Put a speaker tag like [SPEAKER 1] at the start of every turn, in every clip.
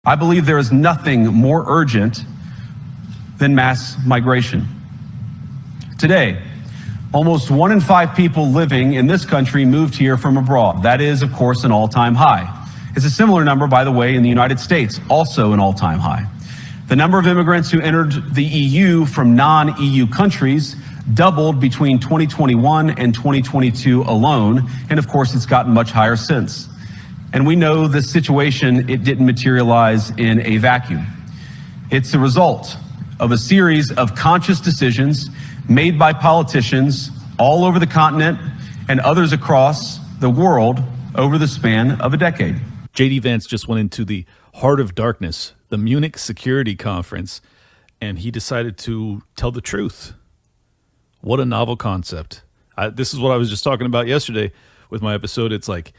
[SPEAKER 1] I believe there is nothing more urgent than mass migration. Today, almost 1 in 5 people living in this country moved here from abroad. That is, of course, an all-time high. It's a similar number, by the way, in the United States, also an all-time high. The number of immigrants who entered the EU from non-EU countries doubled between 2021 and 2022 alone, and of course, it's gotten much higher since. And we know the situation, it didn't materialize in a vacuum. It's the result of a series of conscious decisions made by politicians all over the continent and others across the world over the span of a decade.
[SPEAKER 2] J.D. Vance just went into the heart of darkness, the Munich Security Conference, and he decided to tell the truth. What a novel concept. This is what I was just talking about yesterday with my episode. It's like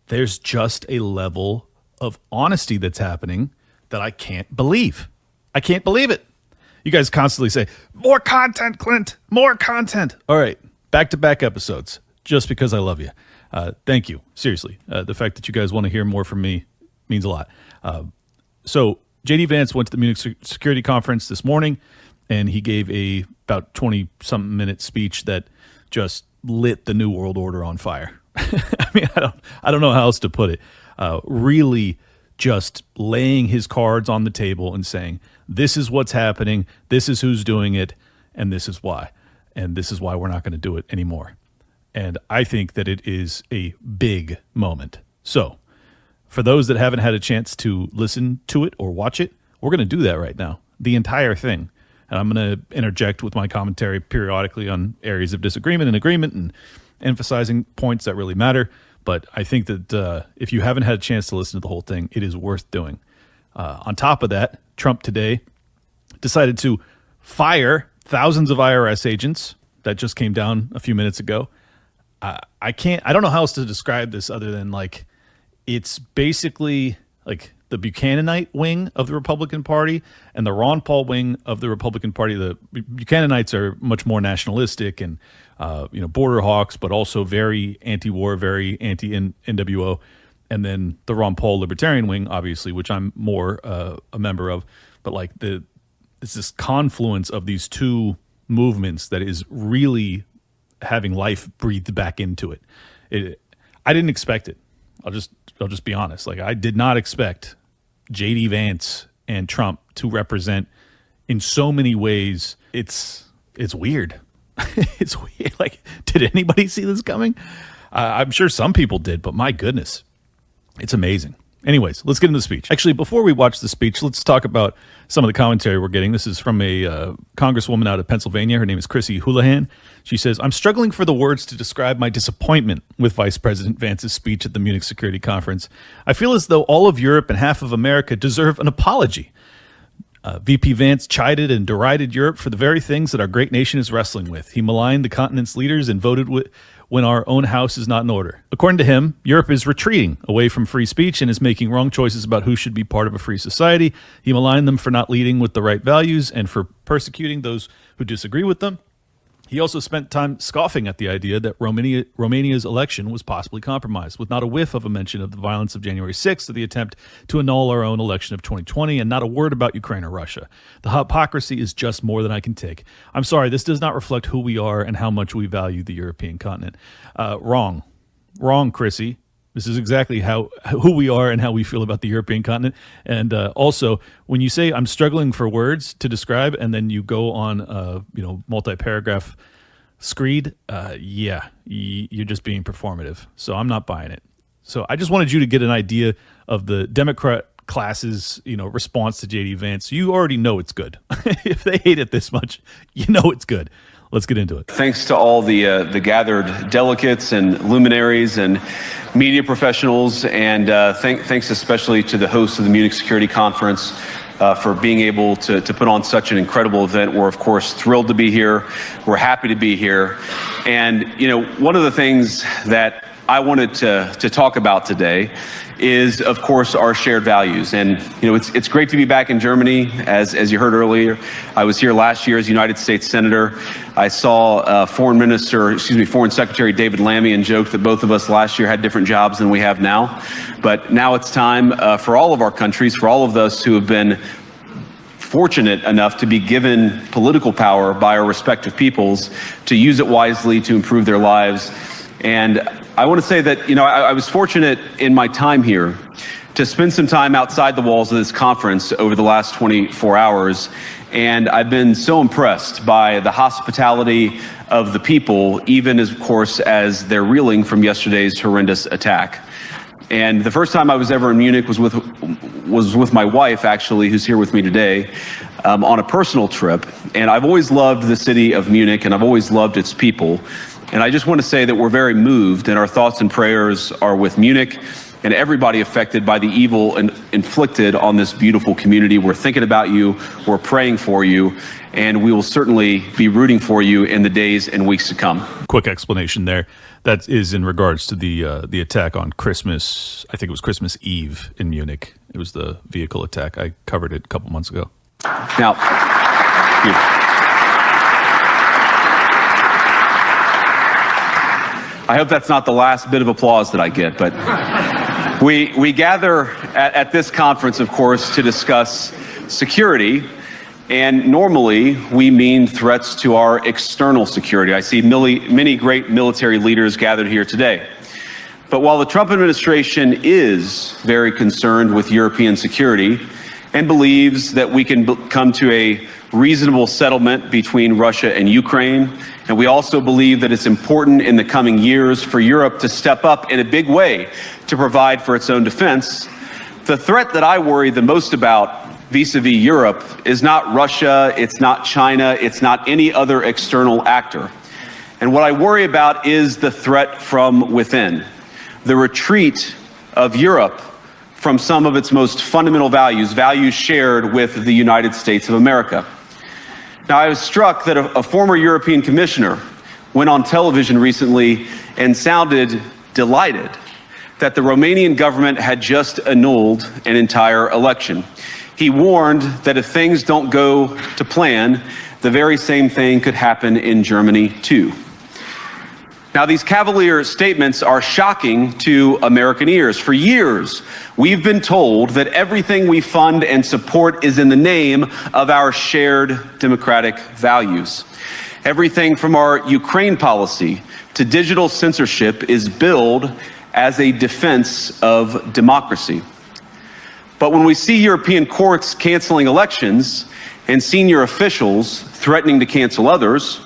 [SPEAKER 2] there's just a level of honesty that's happening that I can't believe. I can't believe it. You guys constantly say, more content, Clint, more content. All right, back-to-back episodes, just because I love you. Thank you, seriously. The fact that you guys want to hear more from me means a lot. So J.D. Vance went to the Munich Security Conference this morning, and he gave a about 20-something minute speech that just lit the New World Order on fire. I mean, I don't know how else to put it. Really just laying his cards on the table and saying, this is what's happening, this is who's doing it, and this is why. And this is why we're not going to do it anymore. And I think that it is a big moment. So for those that haven't had a chance to listen to it or watch it, we're going to do that right now, the entire thing. And I'm going to interject with my commentary periodically on areas of disagreement and agreement and emphasizing points that really matter. But I think that if you haven't had a chance to listen to the whole thing, it is worth doing. On top of that, Trump today decided to fire thousands of IRS agents. That just came down a few minutes ago. I don't know how else to describe this other than like, it's basically like the Buchananite wing of the Republican Party and the Ron Paul wing of the Republican Party. The Buchananites are much more nationalistic and, border hawks, but also very anti-war, very anti-NWO. And then the Ron Paul libertarian wing, obviously, which I'm more a member of. But like it's this confluence of these two movements that is really having life breathed back into it. I didn't expect it. I'll just be honest. Like, I did not expect J.D. Vance and Trump to represent in so many ways. It's weird. It's weird. Like, did anybody see this coming? I'm sure some people did, but my goodness, it's amazing. Anyways, let's get into the speech. Actually, before we watch the speech, let's talk about some of the commentary we're getting. This is from a congresswoman out of Pennsylvania. Her name is Chrissy Houlihan. She says, I'm struggling for the words to describe my disappointment with Vice President Vance's speech at the Munich Security Conference. I feel as though all of Europe and half of America deserve an apology. VP Vance chided and derided Europe for the very things that our great nation is wrestling with. He maligned the continent's leaders and voted when our own house is not in order. According to him, Europe is retreating away from free speech and is making wrong choices about who should be part of a free society. He maligned them for not leading with the right values and for persecuting those who disagree with them. He also spent time scoffing at the idea that Romania's election was possibly compromised, with not a whiff of a mention of the violence of January 6th or the attempt to annul our own election of 2020, and not a word about Ukraine or Russia. The hypocrisy is just more than I can take. I'm sorry, this does not reflect who we are and how much we value the European continent. Wrong, Chrissy. This is exactly who we are and how we feel about the European continent. And also, when you say I'm struggling for words to describe, and then you go on, multi-paragraph screed, you're just being performative. So I'm not buying it. So I just wanted you to get an idea of the Democrat class's, response to J.D. Vance. You already know it's good. If they hate it this much, you know it's good. Let's get into it.
[SPEAKER 1] Thanks to all the gathered delegates and luminaries and media professionals, and thanks especially to the hosts of the Munich Security Conference for being able to put on such an incredible event. We're, of course, thrilled to be here. We're happy to be here. And, one of the things that I wanted to talk about today is, of course, our shared values. And it's great to be back in Germany. As you heard earlier, I was here last year as United States Senator. I saw Foreign Secretary David Lammy and joked that both of us last year had different jobs than we have now. But now it's time for all of our countries, for all of us who have been fortunate enough to be given political power by our respective peoples, to use it wisely to improve their lives. And I want to say that, I was fortunate in my time here to spend some time outside the walls of this conference over the last 24 hours. And I've been so impressed by the hospitality of the people, even of course, as they're reeling from yesterday's horrendous attack. And the first time I was ever in Munich was with my wife, actually, who's here with me today, on a personal trip. And I've always loved the city of Munich, and I've always loved its people. And I just want to say that we're very moved, and our thoughts and prayers are with Munich and everybody affected by the evil inflicted on this beautiful community. We're thinking about you, we're praying for you, and we will certainly be rooting for you in the days and weeks to come.
[SPEAKER 2] Quick explanation there. That is in regards to the attack on Christmas. I think it was Christmas Eve in Munich. It was the vehicle attack. I covered it a couple months ago.
[SPEAKER 1] Now, I hope that's not the last bit of applause that I get, but we gather at this conference, of course, to discuss security. And normally, we mean threats to our external security. I see many great military leaders gathered here today. But while the Trump administration is very concerned with European security and believes that we can come to a reasonable settlement between Russia and Ukraine, and we also believe that it's important in the coming years for Europe to step up in a big way to provide for its own defense, the threat that I worry the most about vis-a-vis Europe is not Russia, it's not China, it's not any other external actor. And what I worry about is the threat from within, the retreat of Europe from some of its most fundamental values shared with the United States of America. Now, I was struck that a former European commissioner went on television recently and sounded delighted that the Romanian government had just annulled an entire election. He warned that if things don't go to plan, the very same thing could happen in Germany too. Now, these cavalier statements are shocking to American ears. For years, we've been told that everything we fund and support is in the name of our shared democratic values. Everything from our Ukraine policy to digital censorship is billed as a defense of democracy. But when we see European courts canceling elections and senior officials threatening to cancel others,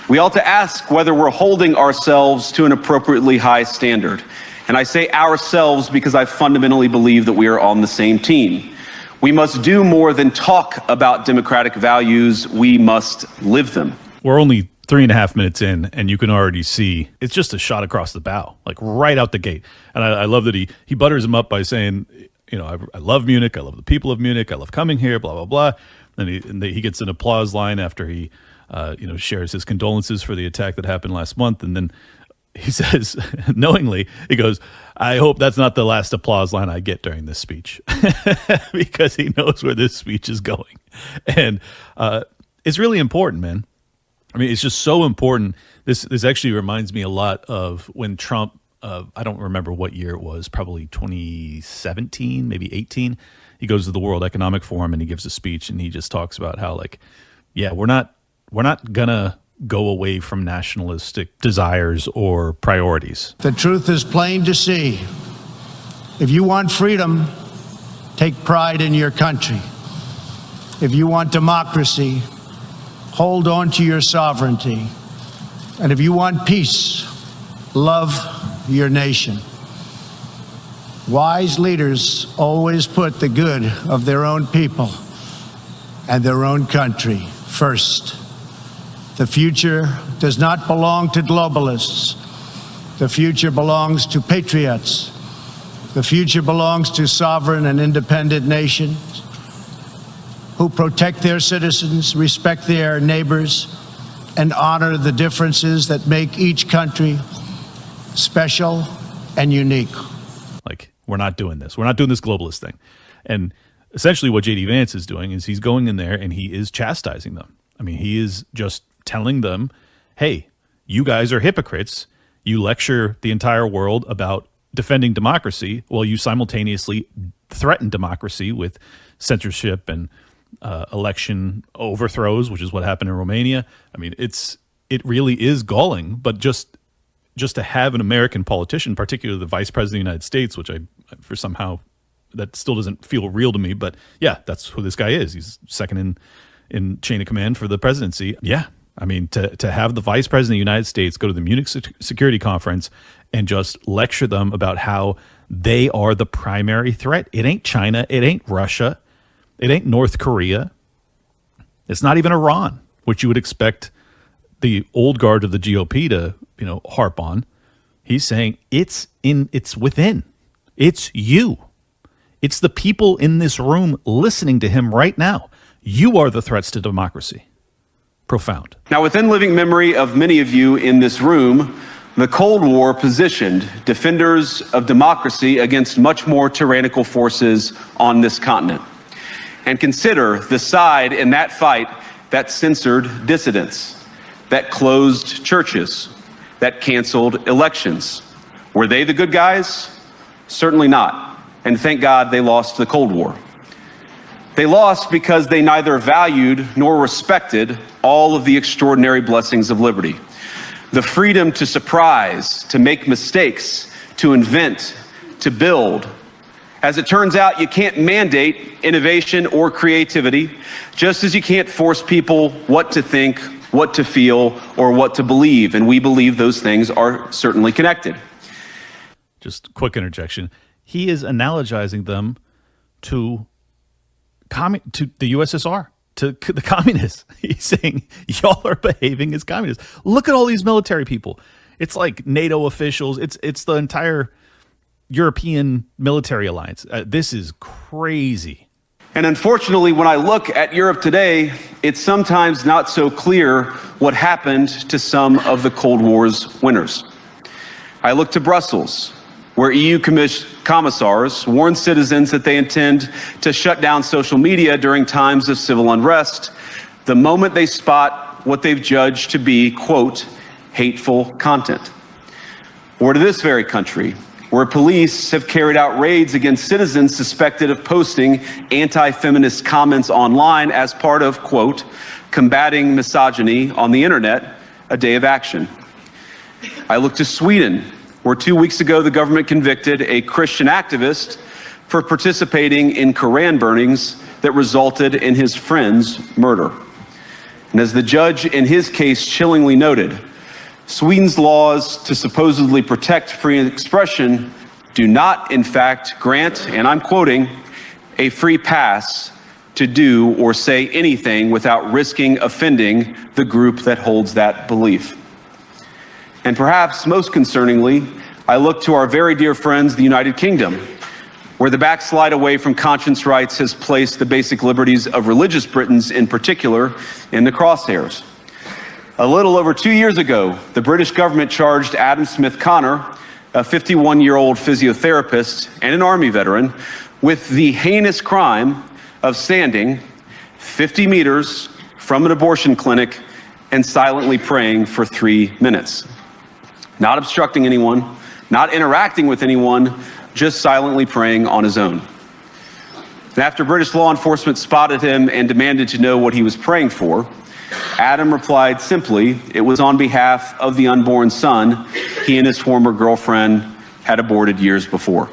[SPEAKER 1] we ought to ask whether we're holding ourselves to an appropriately high standard. And I say ourselves because I fundamentally believe that we are on the same team. We must do more than talk about democratic values, we must live them.
[SPEAKER 2] We're only 3.5 minutes in, and you can already see it's just a shot across the bow, like right out the gate. And I love that he butters him up by saying, I love Munich, I love the people of Munich, I love coming here, blah, blah, blah. And he gets an applause line after he shares his condolences for the attack that happened last month. And then he says, knowingly, he goes, I hope that's not the last applause line I get during this speech, because he knows where this speech is going. And it's really important, man. I mean, it's just so important. This actually reminds me a lot of when Trump, I don't remember what year it was, probably 2017, maybe 18. He goes to the World Economic Forum and he gives a speech, and he just talks about how, we're not gonna go away from nationalistic desires or priorities.
[SPEAKER 3] The truth is plain to see. If you want freedom, take pride in your country. If you want democracy, hold on to your sovereignty. And if you want peace, love your nation. Wise leaders always put the good of their own people and their own country first. The future does not belong to globalists. The future belongs to patriots. The future belongs to sovereign and independent nations who protect their citizens, respect their neighbors, and honor the differences that make each country special and unique.
[SPEAKER 2] Like, we're not doing this. We're not doing this globalist thing. And essentially what J.D. Vance is doing is he's going in there and he is chastising them. I mean, he is just telling them, hey, you guys are hypocrites. You lecture the entire world about defending democracy while you simultaneously threaten democracy with censorship and election overthrows, which is what happened in Romania. I mean, it really is galling, but just to have an American politician, particularly the vice president of the United States, which for somehow that still doesn't feel real to me, but yeah, that's who this guy is. He's second in chain of command for the presidency. Yeah. I mean, to have the vice president of the United States go to the Munich Security Conference and just lecture them about how they are the primary threat. It ain't China. It ain't Russia. It ain't North Korea. It's not even Iran, which you would expect the old guard of the GOP to, harp on. He's saying it's within. It's you. It's the people in this room listening to him right now. You are the threats to democracy. Profound.
[SPEAKER 1] Now, within living memory of many of you in this room, the Cold War positioned defenders of democracy against much more tyrannical forces on this continent. And consider the side in that fight that censored dissidents, that closed churches, that canceled elections. Were they the good guys? Certainly not. And thank God they lost the Cold War. They lost because they neither valued nor respected all of the extraordinary blessings of liberty. The freedom to surprise, to make mistakes, to invent, to build. As it turns out, you can't mandate innovation or creativity, just as you can't force people what to think, what to feel, or what to believe. And we believe those things are certainly connected.
[SPEAKER 2] Just quick interjection. He is analogizing them to the USSR, to the communists. He's saying, y'all are behaving as communists. Look at all these military people. It's like NATO officials. It's the entire European military alliance. This is crazy.
[SPEAKER 1] And unfortunately, when I look at Europe today, it's sometimes not so clear what happened to some of the Cold War's winners. I look to Brussels, where EU commissars warn citizens that they intend to shut down social media during times of civil unrest the moment they spot what they've judged to be, quote, hateful content. Or to this very country, where police have carried out raids against citizens suspected of posting anti-feminist comments online as part of, quote, combating misogyny on the internet, a day of action. I look to Sweden, where 2 weeks ago the government convicted a Christian activist for participating in Koran burnings that resulted in his friend's murder. And as the judge in his case chillingly noted, Sweden's laws to supposedly protect free expression do not, in fact, grant, and I'm quoting, a free pass to do or say anything without risking offending the group that holds that belief. And perhaps most concerningly, I look to our very dear friends, the United Kingdom, where the backslide away from conscience rights has placed the basic liberties of religious Britons in particular in the crosshairs. A little over 2 years ago, the British government charged Adam Smith Connor, a 51-year-old physiotherapist and an Army veteran, with the heinous crime of standing 50 meters from an abortion clinic and silently praying for 3 minutes. Not obstructing anyone, not interacting with anyone, just silently praying on his own. And after British law enforcement spotted him and demanded to know what he was praying for, Adam replied simply, it was on behalf of the unborn son he and his former girlfriend had aborted years before.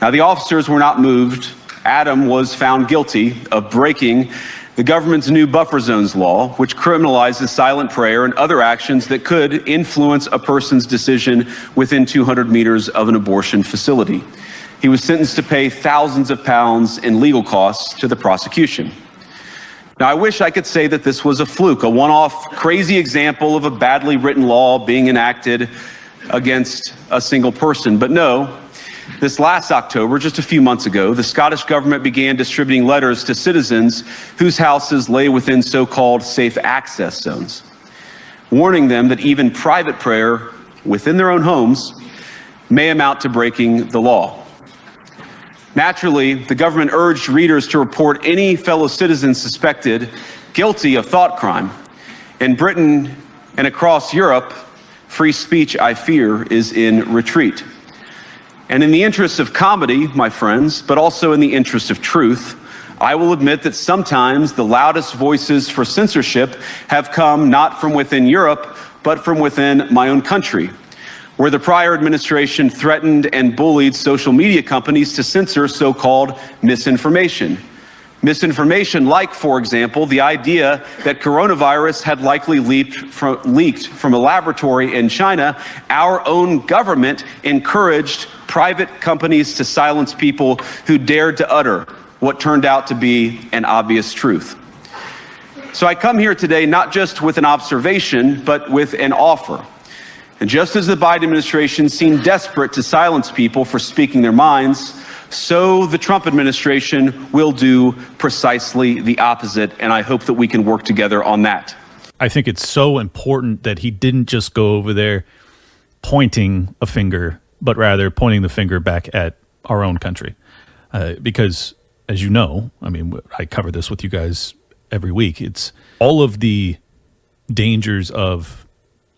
[SPEAKER 1] Now, the officers were not moved. Adam was found guilty of breaking the government's new buffer zones law, which criminalizes silent prayer and other actions that could influence a person's decision within 200 meters of an abortion facility. He was sentenced to pay thousands of pounds in legal costs to the prosecution. Now, I wish I could say that this was a fluke, a one-off crazy example of a badly written law being enacted against a single person. But no, this last October, just a few months ago, the Scottish government began distributing letters to citizens whose houses lay within so-called safe access zones, warning them that even private prayer within their own homes may amount to breaking the law. Naturally, the government urged readers to report any fellow citizen suspected guilty of thought crime. In Britain and across Europe, free speech, I fear, is in retreat. And in the interest of comedy, my friends, but also in the interest of truth, I will admit that sometimes the loudest voices for censorship have come not from within Europe, but from within my own country, where the prior administration threatened and bullied social media companies to censor so-called misinformation. Misinformation like, for example, the idea that coronavirus had likely leaked from a laboratory in China. Our own government encouraged private companies to silence people who dared to utter what turned out to be an obvious truth. So I come here today not just with an observation, but with an offer. And just as the Biden administration seemed desperate to silence people for speaking their minds, so the Trump administration will do precisely the opposite, and I hope that we can work together on that.
[SPEAKER 2] I think it's so important that he didn't just go over there pointing a finger, but rather pointing the finger back at our own country. Because, as you know, I mean, I cover this with you guys every week. It's all of the dangers of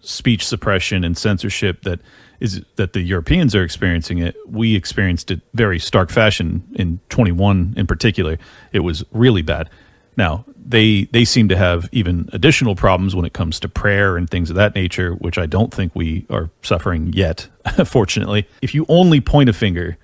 [SPEAKER 2] speech suppression and censorship that the Europeans are experiencing it. We experienced it very stark fashion in 21 in particular. It was really bad. Now, they seem to have even additional problems when it comes to prayer and things of that nature, which I don't think we are suffering yet, fortunately. If you only point a finger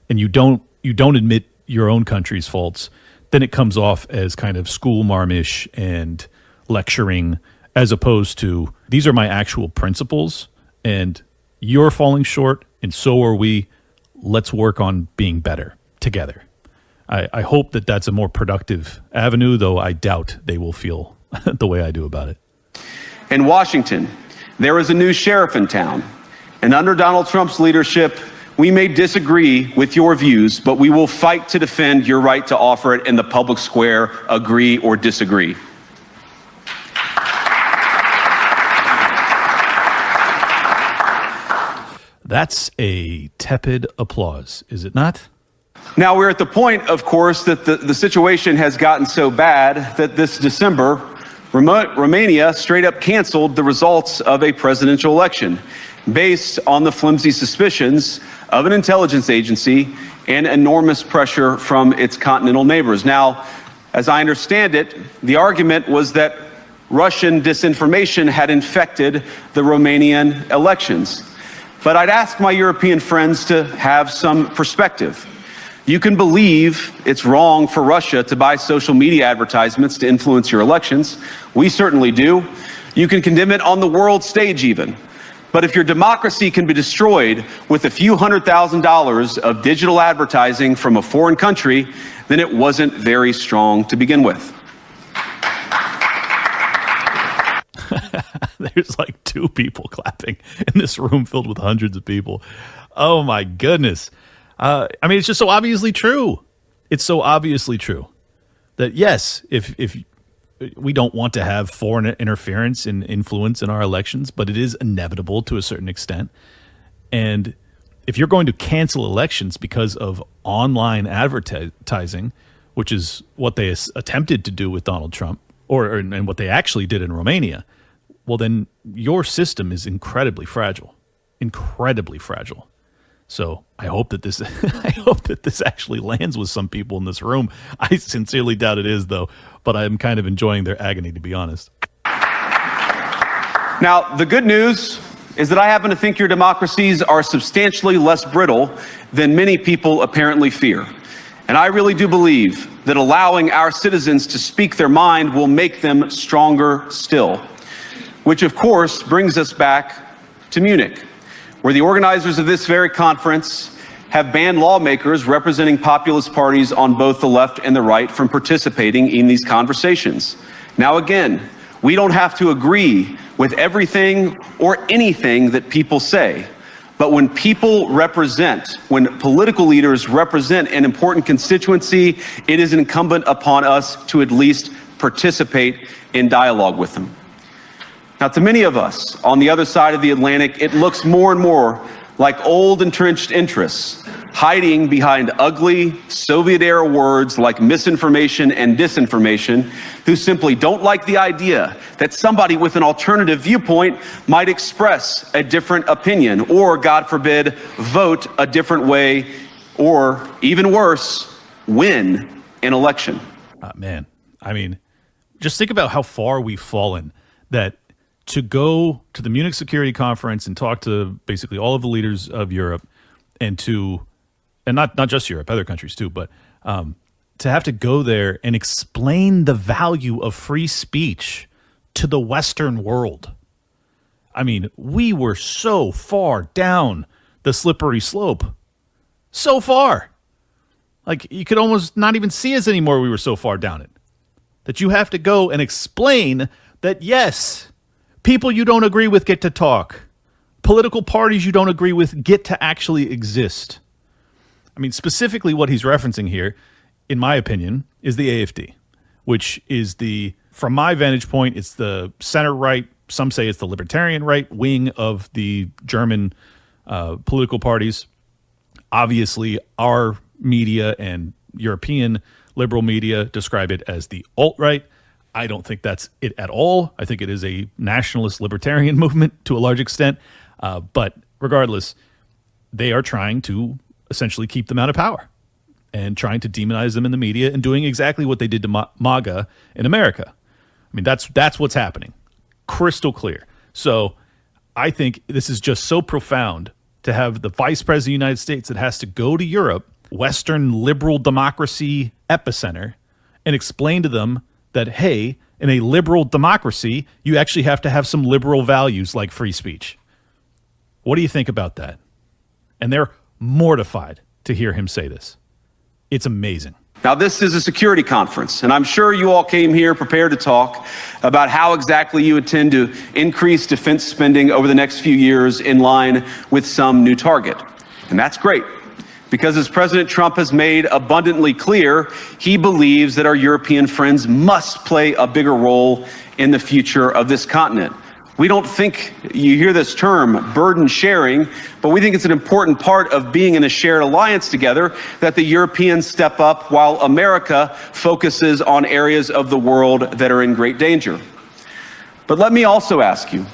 [SPEAKER 2] and you don't admit your own country's faults, then it comes off as kind of school marmish and lecturing, as opposed to, these are my actual principles, and you're falling short, and so are we. Let's work on being better together. I hope that that's a more productive avenue, though I doubt they will feel the way I do about it.
[SPEAKER 1] In Washington, there is a new sheriff in town, and under Donald Trump's leadership, we may disagree with your views, but we will fight to defend your right to offer it in the public square, agree or disagree.
[SPEAKER 2] That's a tepid applause, is it not?
[SPEAKER 1] Now, we're at the point, of course, that the situation has gotten so bad that this December, Romania straight up canceled the results of a presidential election based on the flimsy suspicions of an intelligence agency and enormous pressure from its continental neighbors. Now, as I understand it, the argument was that Russian disinformation had infected the Romanian elections. But I'd ask my European friends to have some perspective. You can believe it's wrong for Russia to buy social media advertisements to influence your elections. We certainly do. You can condemn it on the world stage even. But if your democracy can be destroyed with a few $100,000 of digital advertising from a foreign country, then it wasn't very strong to begin with.
[SPEAKER 2] There's like 2 people clapping in this room filled with hundreds of people. Oh my goodness. I mean, it's just so obviously true. It's so obviously true that yes, if we don't want to have foreign interference and influence in our elections, but it is inevitable to a certain extent. And if you're going to cancel elections because of online advertising, which is what they attempted to do with Donald Trump, and what they actually did in Romania, well, then your system is incredibly fragile. So I hope that this actually lands with some people in this room. I sincerely doubt it is, though, but I'm kind of enjoying their agony, to be honest.
[SPEAKER 1] Now, the good news is that I happen to think your democracies are substantially less brittle than many people apparently fear. And I really do believe that allowing our citizens to speak their mind will make them stronger still. Which, of course, brings us back to Munich, where the organizers of this very conference have banned lawmakers representing populist parties on both the left and the right from participating in these conversations. Now, again, we don't have to agree with everything or anything that people say. But when when political leaders represent an important constituency, it is incumbent upon us to at least participate in dialogue with them. Now, to many of us on the other side of the Atlantic, it looks more and more like old entrenched interests, hiding behind ugly Soviet-era words like misinformation and disinformation, who simply don't like the idea that somebody with an alternative viewpoint might express a different opinion or, God forbid, vote a different way or, even worse, win an election.
[SPEAKER 2] Man, I mean, just think about how far we've fallen, that to go to the Munich Security Conference and talk to basically all of the leaders of Europe and not just Europe, other countries too, but to have to go there and explain the value of free speech to the Western world. I mean, we were so far down the slippery slope. So far. Like, you could almost not even see us anymore. We were so far down it. That you have to go and explain that, yes, people you don't agree with get to talk. Political parties you don't agree with get to actually exist. I mean, specifically what he's referencing here, in my opinion, is the AfD, which is from my vantage point, it's the center right. Some say it's the libertarian right wing of the German political parties. Obviously, our media and European liberal media describe it as the alt-right. I don't think that's it at all. I think it is a nationalist libertarian movement to a large extent. But regardless, they are trying to essentially keep them out of power and trying to demonize them in the media and doing exactly what they did to MAGA in America. I mean, that's what's happening. Crystal clear. So I think this is just so profound to have the vice president of the United States that has to go to Europe, Western liberal democracy epicenter, and explain to them that, hey, in a liberal democracy, you actually have to have some liberal values like free speech. What do you think about that? And they're mortified to hear him say this. It's amazing.
[SPEAKER 1] Now, this is a security conference, and I'm sure you all came here prepared to talk about how exactly you intend to increase defense spending over the next few years in line with some new target. And that's great, because as President Trump has made abundantly clear, he believes that our European friends must play a bigger role in the future of this continent. We don't think, you hear this term, burden sharing, but we think it's an important part of being in a shared alliance together that the Europeans step up while America focuses on areas of the world that are in great danger. But let me also ask you,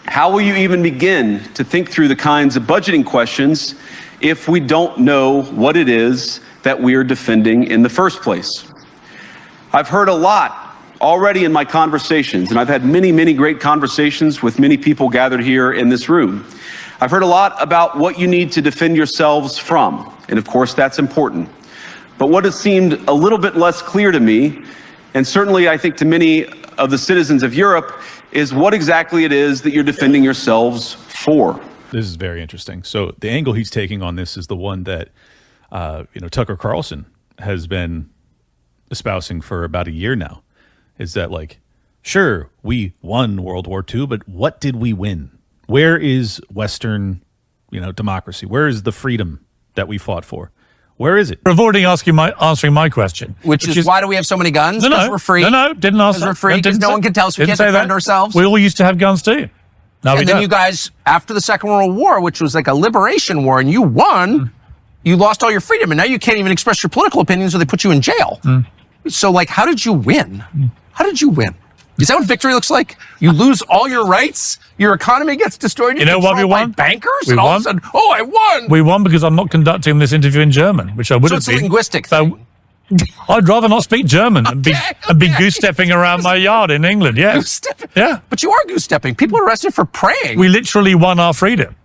[SPEAKER 1] how will you even begin to think through the kinds of budgeting questions if we don't know what it is that we are defending in the first place? I've heard a lot already in my conversations, and I've had many, many great conversations with many people gathered here in this room. I've heard a lot about what you need to defend yourselves from, and of course that's important. But what has seemed a little bit less clear to me, and certainly I think to many of the citizens of Europe, is what exactly it is that you're defending yourselves for.
[SPEAKER 2] This is very interesting. So the angle he's taking on this is the one that Tucker Carlson has been espousing for about a year now. Is that, like, sure, we won World War II, but what did we win? Where is Western, democracy? Where is the freedom that we fought for? Where is it?
[SPEAKER 4] You're avoiding answering my question.
[SPEAKER 5] Which is why do we have so many guns? Because we're free.
[SPEAKER 4] No, didn't ask that.
[SPEAKER 5] Because we're free, because no one can tell us we can't defend ourselves.
[SPEAKER 4] We all used to have guns too. No, we
[SPEAKER 5] and
[SPEAKER 4] don't.
[SPEAKER 5] then you guys, after the Second World War, which was like a liberation war, and you won, you lost all your freedom, and now you can't even express your political opinions or they put you in jail. So, like, how did you win? How did you win? Is that what victory looks like? You lose all your rights, your economy gets destroyed,
[SPEAKER 4] you know what we won?
[SPEAKER 5] By bankers,
[SPEAKER 4] we
[SPEAKER 5] and all
[SPEAKER 4] won.
[SPEAKER 5] of a sudden, oh, I won!
[SPEAKER 4] We won because I'm not conducting this interview in German, which I would have been.
[SPEAKER 5] So it's a linguistic thing.
[SPEAKER 4] I'd rather not speak German and be goose-stepping around my yard in England, yeah.
[SPEAKER 5] Goose-stepping?
[SPEAKER 4] Yeah.
[SPEAKER 5] But you are goose-stepping. People are arrested for praying.
[SPEAKER 4] We literally won our freedom.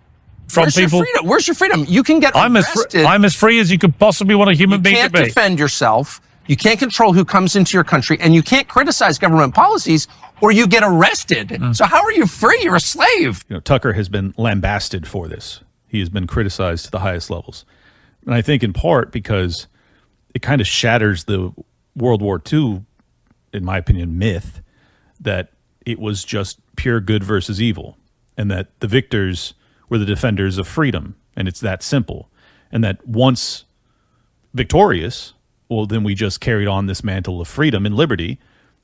[SPEAKER 5] Where's your freedom? Where's your freedom? You can get arrested.
[SPEAKER 4] I'm as free as you could possibly want a human being to be.
[SPEAKER 5] You can't defend yourself. You can't control who comes into your country, and you can't criticize government policies or you get arrested. So how are you free? You're a slave.
[SPEAKER 2] Tucker has been lambasted for this. He has been criticized to the highest levels. And I think in part because it kind of shatters the World War II, in my opinion, myth that it was just pure good versus evil and that the victors were the defenders of freedom. And it's that simple. And that once victorious, well, then we just carried on this mantle of freedom and liberty,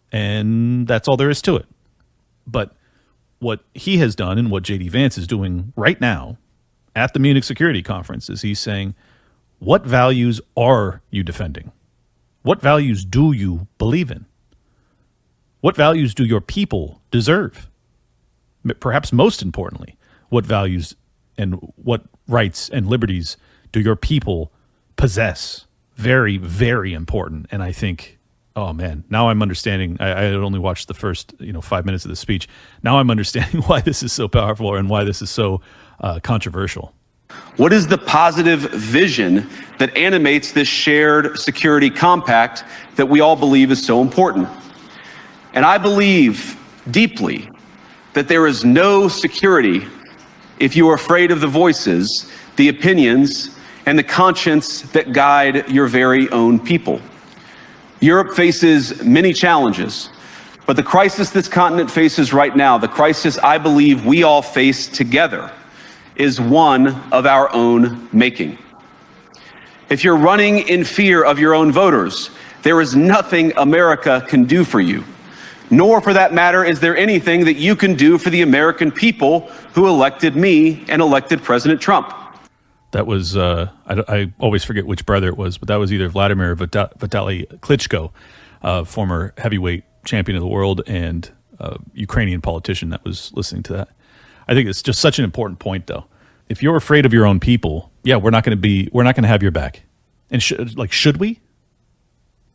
[SPEAKER 2] and that's all there is to it. But what he has done and what J.D. Vance is doing right now, at the Munich Security Conference is he's saying, what values are you defending? What values do you believe in? What values do your people deserve? Perhaps most importantly, what values and what rights and liberties do your people possess? Very, very important. And I think, oh man, now I'm understanding. I had only watched the first 5 minutes of the speech. Now I'm understanding why this is so powerful and why this is so controversial.
[SPEAKER 1] What is the positive vision that animates this shared security compact that we all believe is so important? And I believe deeply that there is no security if you are afraid of the voices, the opinions, and the conscience that guide your very own people. Europe faces many challenges, but the crisis this continent faces right now, the crisis I believe we all face together, is one of our own making. If you're running in fear of your own voters, there is nothing America can do for you. Nor, for that matter, is there anything that you can do for the American people who elected me and elected President Trump.
[SPEAKER 2] That was, I always forget which brother it was, but that was either Vladimir or Vitaly Klitschko, former heavyweight champion of the world and Ukrainian politician that was listening to that. I think it's just such an important point, though. If you're afraid of your own people, yeah, we're not going to have your back. And should we?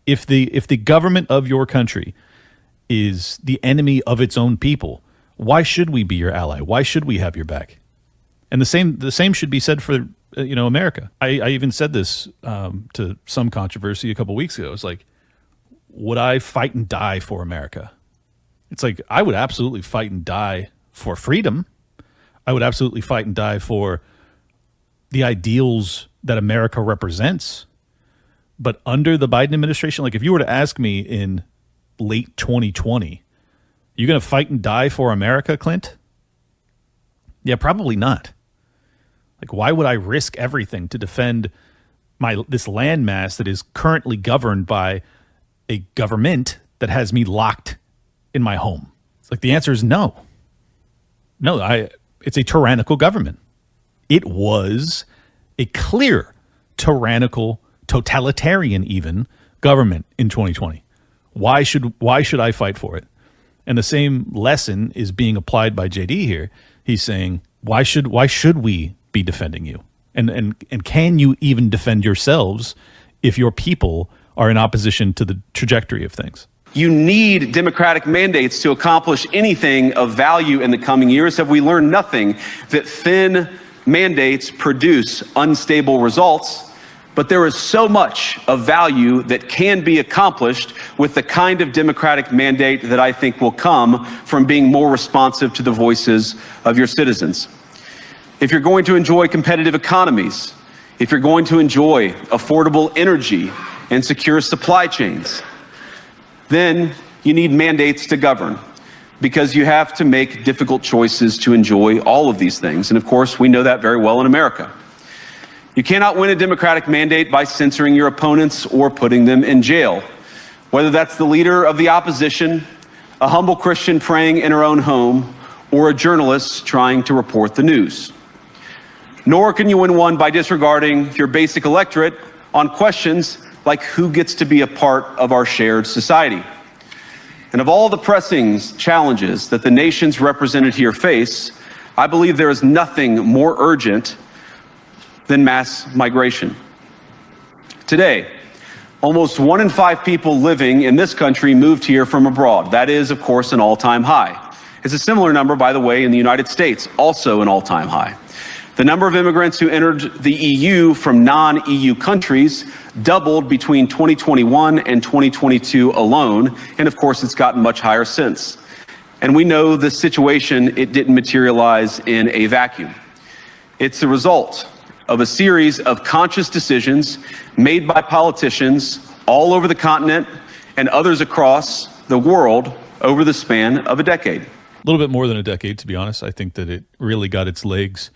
[SPEAKER 2] If the government of your country is the enemy of its own people, why should we be your ally? Why should we have your back? And the same should be said for America. I even said this to some controversy a couple weeks ago. It's like, would I fight and die for America? It's like, I would absolutely fight and die for freedom. I would absolutely fight and die for the ideals that America represents. But under the Biden administration, like if you were to ask me in late 2020, you going to fight and die for America, Clint? Yeah, probably not. Like, why would I risk everything to defend this landmass that is currently governed by a government that has me locked in my home? It's like the answer is no. No, it's a tyrannical government. It was a clear tyrannical, totalitarian even government in 2020. Why should I fight for it? And the same lesson is being applied by JD here. He's saying, why should we be defending you? And can you even defend yourselves if your people are in opposition to the trajectory of things?
[SPEAKER 1] You need democratic mandates to accomplish anything of value in the coming years. Have we learned nothing that thin mandates produce unstable results? But there is so much of value that can be accomplished with the kind of democratic mandate that I think will come from being more responsive to the voices of your citizens. If you're going to enjoy competitive economies, if you're going to enjoy affordable energy and secure supply chains, then you need mandates to govern, because you have to make difficult choices to enjoy all of these things. And of course, we know that very well in America. You cannot win a democratic mandate by censoring your opponents or putting them in jail, whether that's the leader of the opposition, a humble Christian praying in her own home, or a journalist trying to report the news. Nor can you win one by disregarding your basic electorate on questions like who gets to be a part of our shared society. And of all the pressing challenges that the nations represented here face, I believe there is nothing more urgent than mass migration. Today, almost 1 in 5 people living in this country moved here from abroad. That is, of course, an all-time high. It's a similar number, by the way, in the United States, also an all-time high. The number of immigrants who entered the EU from non-EU countries doubled between 2021 and 2022 alone, and of course, it's gotten much higher since. And we know the situation, it didn't materialize in a vacuum. It's the result of a series of conscious decisions made by politicians all over the continent and others across the world over the span of a decade.
[SPEAKER 2] A little bit more than a decade, to be honest. I think that it really got its legs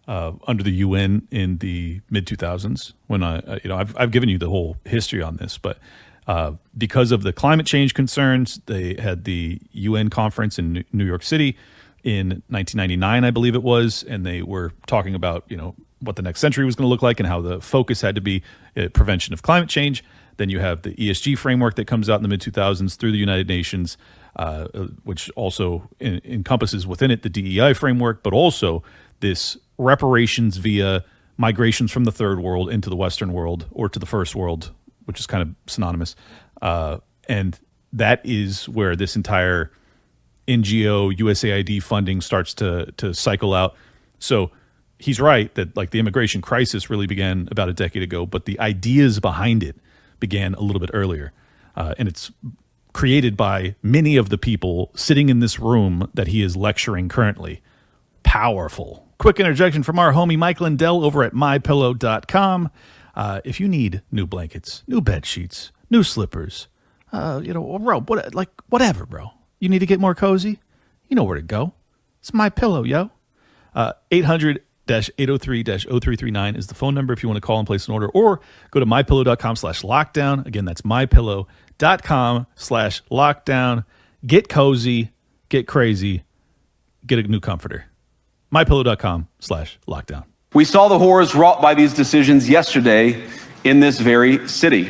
[SPEAKER 2] under the UN in the mid-2000s when I've given you the whole history on this, but because of the climate change concerns, they had the UN conference in New York City in 1999, I believe it was, and they were talking about, what the next century was going to look like and how the focus had to be prevention of climate change. Then you have the ESG framework that comes out in the mid-2000s through the United Nations, which also encompasses within it the DEI framework, but also this reparations via migrations from the third world into the Western world or to the first world, which is kind of synonymous. And that is where this entire NGO, USAID funding starts to cycle out. So he's right that like the immigration crisis really began about a decade ago, but the ideas behind it began a little bit earlier. And it's created by many of the people sitting in this room that he is lecturing currently. Powerful. Quick interjection from our homie Mike Lindell over at mypillow.com. If you need new blankets, new bed sheets, new slippers, a robe, whatever, bro. You need to get more cozy? You know where to go. It's My Pillow, yo. 800-803-0339 is the phone number if you want to call and place an order, or go to mypillow.com/lockdown. Again, that's mypillow.com/lockdown. Get cozy, get crazy, get a new comforter. mypillow.com/lockdown.
[SPEAKER 1] We saw the horrors wrought by these decisions yesterday in this very city.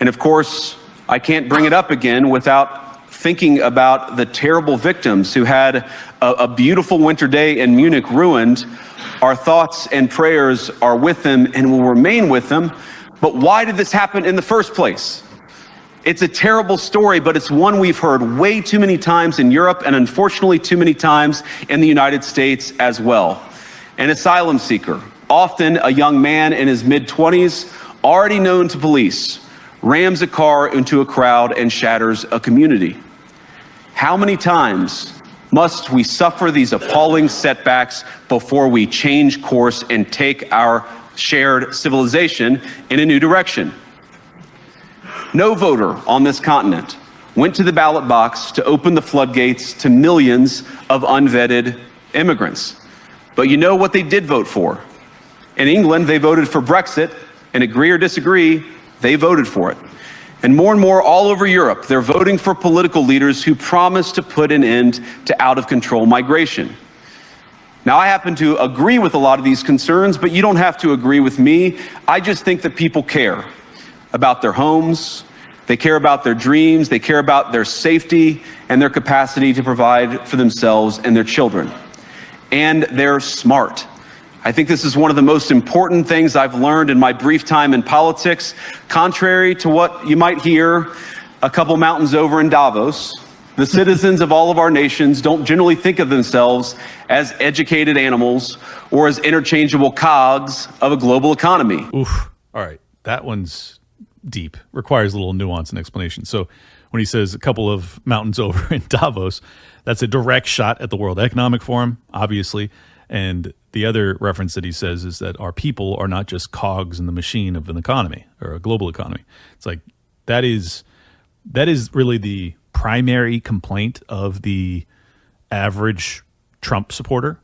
[SPEAKER 1] And of course, I can't bring it up again without thinking about the terrible victims who had a beautiful winter day in Munich ruined. Our thoughts and prayers are with them and will remain with them. But why did this happen in the first place? It's a terrible story, but it's one we've heard way too many times in Europe and unfortunately too many times in the United States as well. An asylum seeker, often a young man in his mid-20s, already known to police, rams a car into a crowd and shatters a community. How many times must we suffer these appalling setbacks before we change course and take our shared civilization in a new direction? No voter on this continent went to the ballot box to open the floodgates to millions of unvetted immigrants. But you know what they did vote for? In England, they voted for Brexit, and agree or disagree, they voted for it. And more all over Europe, they're voting for political leaders who promise to put an end to out-of-control migration. Now, I happen to agree with a lot of these concerns, but you don't have to agree with me. I just think that people care about their homes, they care about their dreams, they care about their safety and their capacity to provide for themselves and their children. And they're smart. I think this is one of the most important things I've learned in my brief time in politics. Contrary to what you might hear a couple mountains over in Davos, the citizens of all of our nations don't generally think of themselves as educated animals or as interchangeable cogs of a global economy.
[SPEAKER 2] Oof. All right. That one's deep. Requires a little nuance and explanation. So when he says a couple of mountains over in Davos, that's a direct shot at the World Economic Forum, obviously. And the other reference that he says is that our people are not just cogs in the machine of an economy or a global economy. It's like that is really the primary complaint of the average Trump supporter,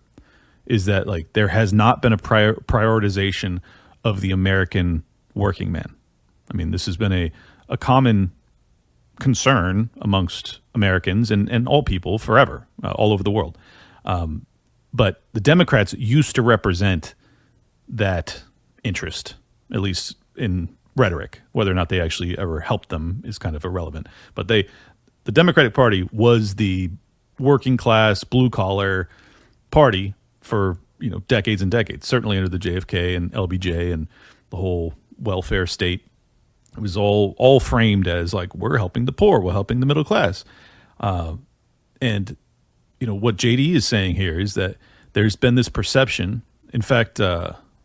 [SPEAKER 2] is that like there has not been a prioritization of the American working man. I mean, this has been a common concern amongst Americans and all people forever, all over the world. But the Democrats used to represent that interest, at least in rhetoric. Whether or not they actually ever helped them is kind of irrelevant. But the Democratic Party was the working class, blue collar party for decades and decades. Certainly under the JFK and LBJ and the whole welfare state, it was all framed as like, we're helping the poor, we're helping the middle class, and what JD is saying here is that there's been this perception. In fact,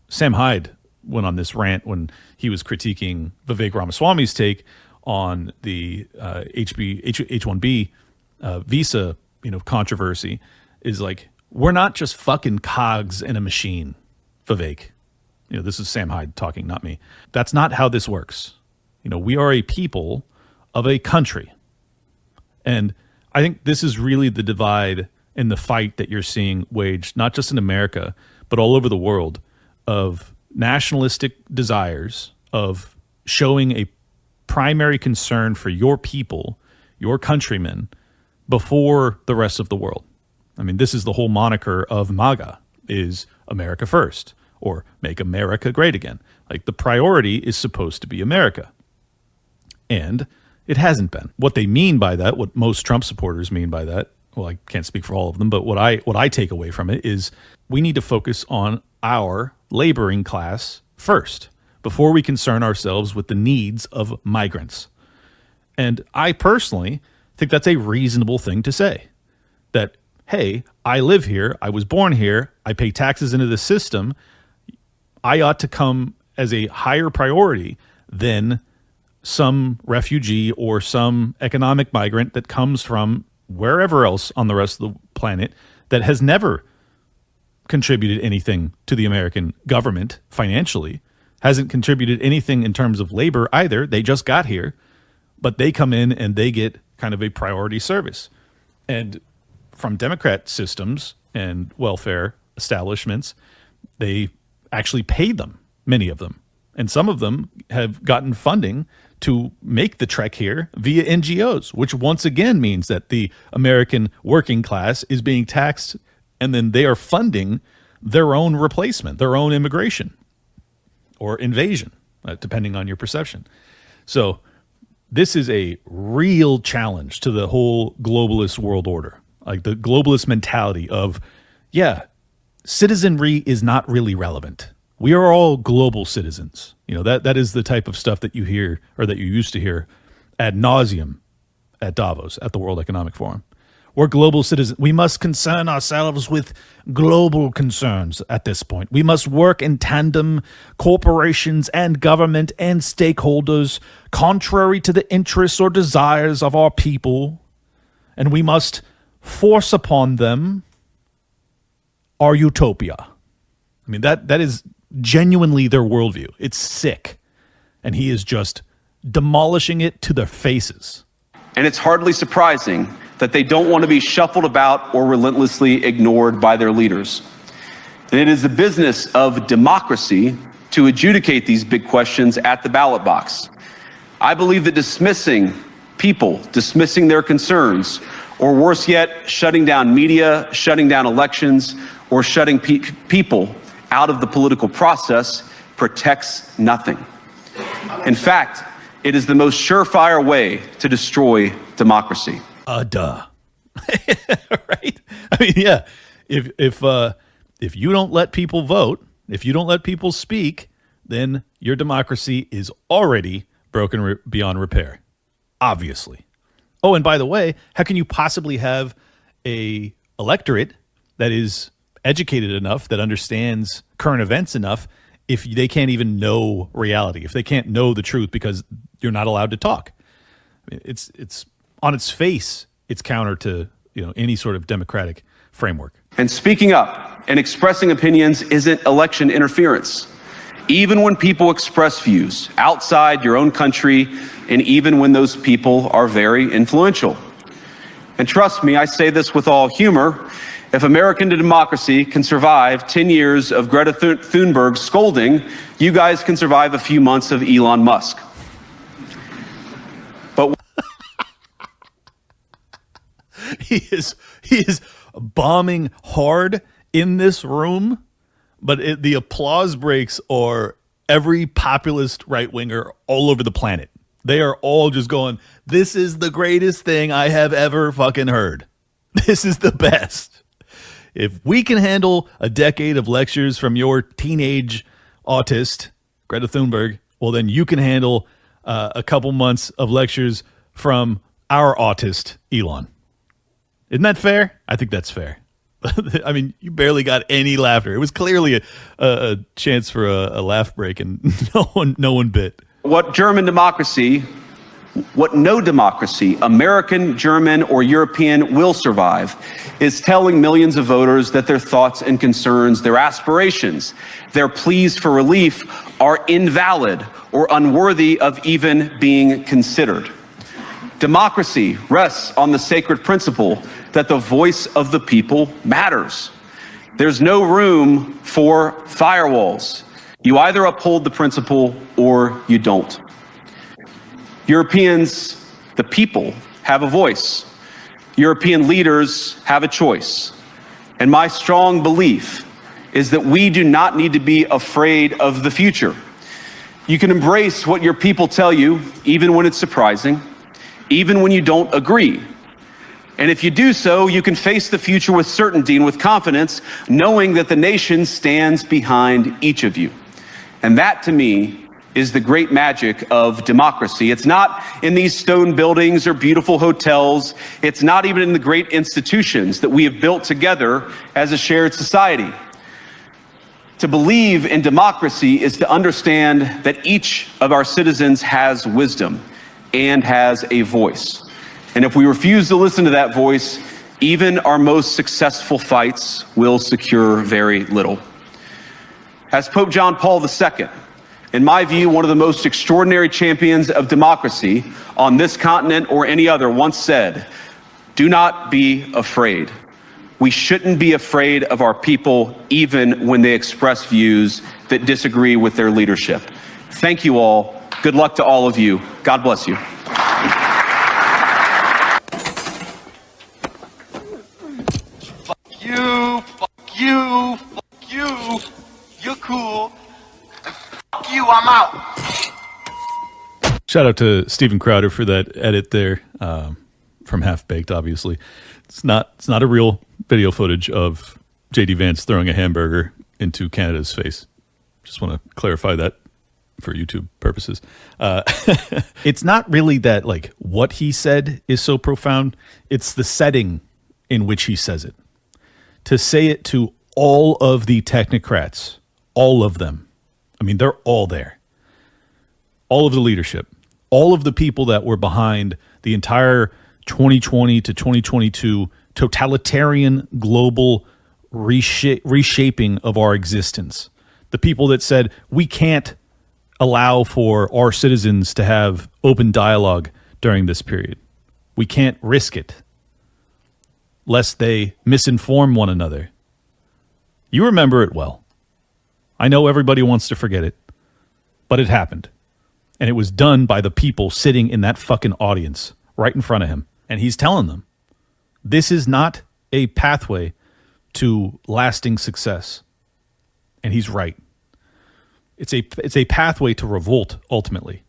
[SPEAKER 2] Sam Hyde went on this rant when he was critiquing Vivek Ramaswamy's take on the H-1B visa, controversy. Is like, we're not just fucking cogs in a machine, Vivek. This is Sam Hyde talking, not me. That's not how this works. We are a people of a country. And I think this is really the divide in the fight that you're seeing waged, not just in America, but all over the world, of nationalistic desires of showing a primary concern for your people, your countrymen, before the rest of the world. I mean, this is the whole moniker of MAGA, is America first, or make America great again. Like, the priority is supposed to be America. And it hasn't been. What they mean by that, what most Trump supporters mean by that, well, I can't speak for all of them, but what I take away from it is we need to focus on our laboring class first before we concern ourselves with the needs of migrants. And I personally think that's a reasonable thing to say. That, hey, I live here, I was born here, I pay taxes into the system, I ought to come as a higher priority than some refugee or some economic migrant that comes from wherever else on the rest of the planet that has never contributed anything to the American government financially, hasn't contributed anything in terms of labor either. They just got here, but they come in and they get kind of a priority service. And from Democrat systems and welfare establishments, they actually pay them, many of them. And some of them have gotten funding to make the trek here via NGOs, which once again means that the American working class is being taxed, and then they are funding their own replacement, their own immigration or invasion, depending on your perception. So this is a real challenge to the whole globalist world order, like the globalist mentality of, yeah, citizenry is not really relevant. We are all global citizens. You know, that is the type of stuff that you hear, or that you used to hear ad nauseum at Davos, at the World Economic Forum. We're global citizens. We must concern ourselves with global concerns at this point. We must work in tandem, corporations and government and stakeholders, contrary to the interests or desires of our people. And we must force upon them our utopia. I mean, that is genuinely their worldview. It's sick. And he is just demolishing it to their faces.
[SPEAKER 1] And it's hardly surprising that they don't want to be shuffled about or relentlessly ignored by their leaders. And it is the business of democracy to adjudicate these big questions at the ballot box. I believe that dismissing people, dismissing their concerns, or worse yet, shutting down media, shutting down elections, or shutting people out of the political process protects nothing. In fact, it is the most surefire way to destroy democracy.
[SPEAKER 2] Duh. Right? I mean, yeah. If you don't let people vote, if you don't let people speak, then your democracy is already broken beyond repair. Obviously. Oh, and by the way, how can you possibly have a electorate that is educated enough, that understands current events enough, if they can't even know reality, if they can't know the truth because you're not allowed to talk? I mean, it's on its face, it's counter to, you know, any sort of democratic framework.
[SPEAKER 1] And speaking up and expressing opinions isn't election interference. Even when people express views outside your own country, and even when those people are very influential. And trust me, I say this with all humor, if American democracy can survive 10 years of Greta Thunberg scolding, you guys can survive a few months of Elon Musk. But
[SPEAKER 2] he is bombing hard in this room, but the applause breaks are every populist right-winger all over the planet. They are all just going, this is the greatest thing I have ever fucking heard. This is the best. If we can handle a decade of lectures from your teenage autist, Greta Thunberg, well, then you can handle a couple months of lectures from our autist, Elon. Isn't that fair? I think that's fair. I mean, you barely got any laughter. It was clearly a chance for a laugh break, and no one bit.
[SPEAKER 1] What no democracy, American, German, or European, will survive is telling millions of voters that their thoughts and concerns, their aspirations, their pleas for relief are invalid or unworthy of even being considered. Democracy rests on the sacred principle that the voice of the people matters. There's no room for firewalls. You either uphold the principle or you don't. Europeans, the people, have a voice. European leaders have a choice. And my strong belief is that we do not need to be afraid of the future. You can embrace what your people tell you, even when it's surprising, even when you don't agree. And if you do so, you can face the future with certainty and with confidence, knowing that the nation stands behind each of you. And that, to me, is the great magic of democracy. It's not in these stone buildings or beautiful hotels. It's not even in the great institutions that we have built together as a shared society. To believe in democracy is to understand that each of our citizens has wisdom and has a voice. And if we refuse to listen to that voice, even our most successful fights will secure very little. As Pope John Paul II, in my view, one of the most extraordinary champions of democracy on this continent or any other, once said, "Do not be afraid." We shouldn't be afraid of our people, even when they express views that disagree with their leadership. Thank you all. Good luck to all of you. God bless you.
[SPEAKER 6] Fuck you, fuck you, fuck you. You're cool. Fuck you, I'm out.
[SPEAKER 2] Shout out to Steven Crowder for that edit there, from Half Baked. Obviously, it's not a real video footage of JD Vance throwing a hamburger into Canada's face. Just want to clarify that for YouTube purposes. It's not really that like what he said is so profound. It's the setting in which he says it. To say it to all of the technocrats, all of them. I mean, they're all there. All of the leadership, all of the people that were behind the entire 2020 to 2022 totalitarian global reshaping of our existence. The people that said we can't allow for our citizens to have open dialogue during this period. We can't risk it, lest they misinform one another. You remember it well. I know everybody wants to forget it, but it happened. And it was done by the people sitting in that fucking audience right in front of him. And he's telling them, this is not a pathway to lasting success. And he's right. It's a pathway to revolt, ultimately.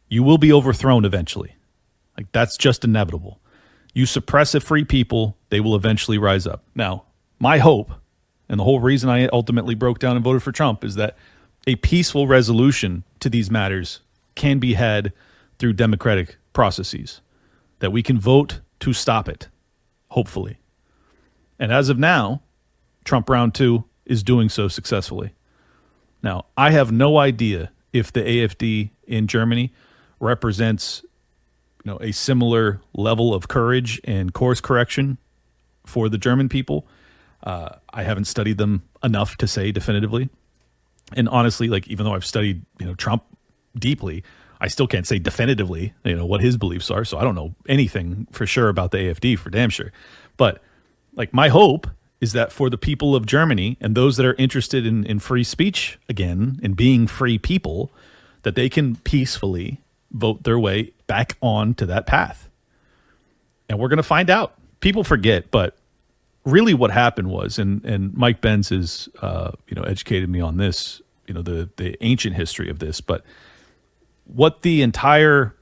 [SPEAKER 2] You will be overthrown eventually. Like, that's just inevitable. You suppress a free people, they will eventually rise up. Now, my hope, and the whole reason I ultimately broke down and voted for Trump, is that a peaceful resolution to these matters can be had through democratic processes, that we can vote to stop it, hopefully. And as of now, Trump round 2 is doing so successfully. Now, I have no idea if the AfD in Germany represents, a similar level of courage and course correction for the German people. I haven't studied them enough to say definitively. And honestly, like, even though I've studied, Trump deeply, I still can't say definitively, what his beliefs are. So I don't know anything for sure about the AfD, for damn sure. But like, my hope is that for the people of Germany and those that are interested in free speech again, in being free people, that they can peacefully vote their way back on to that path. And we're going to find out. People forget, but really what happened was, and Mike Benz has, educated me on this, the ancient history of this, but what the entire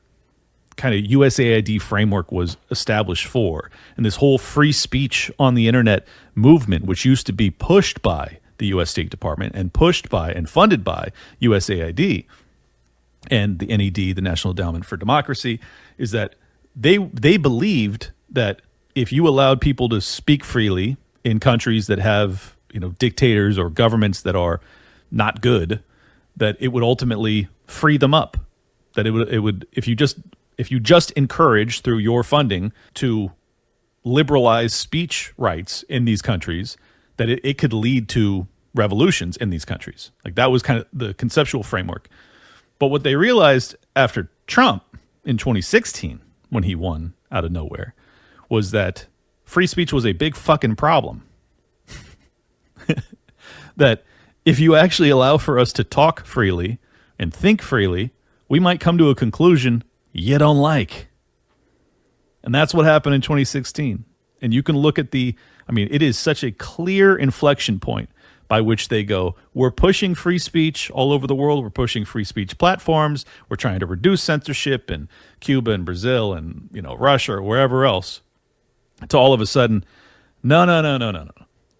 [SPEAKER 2] kind of USAID framework was established for, and this whole free speech on the internet movement, which used to be pushed by the U.S. State Department and pushed by and funded by USAID and the NED, the National Endowment for Democracy, is that they believed that if you allowed people to speak freely in countries that have, dictators or governments that are not good, that it would ultimately free them up. That it would if you just encourage through your funding to liberalize speech rights in these countries, that it could lead to revolutions in these countries. Like, that was kind of the conceptual framework. But what they realized after Trump in 2016, when he won out of nowhere, was that free speech was a big fucking problem. That if you actually allow for us to talk freely and think freely, we might come to a conclusion you don't like. And that's what happened in 2016. And you can look at the I mean, it is such a clear inflection point by which they go, we're pushing free speech all over the world. We're pushing free speech platforms. We're trying to reduce censorship in Cuba and Brazil and, Russia or wherever else. To all of a sudden, no.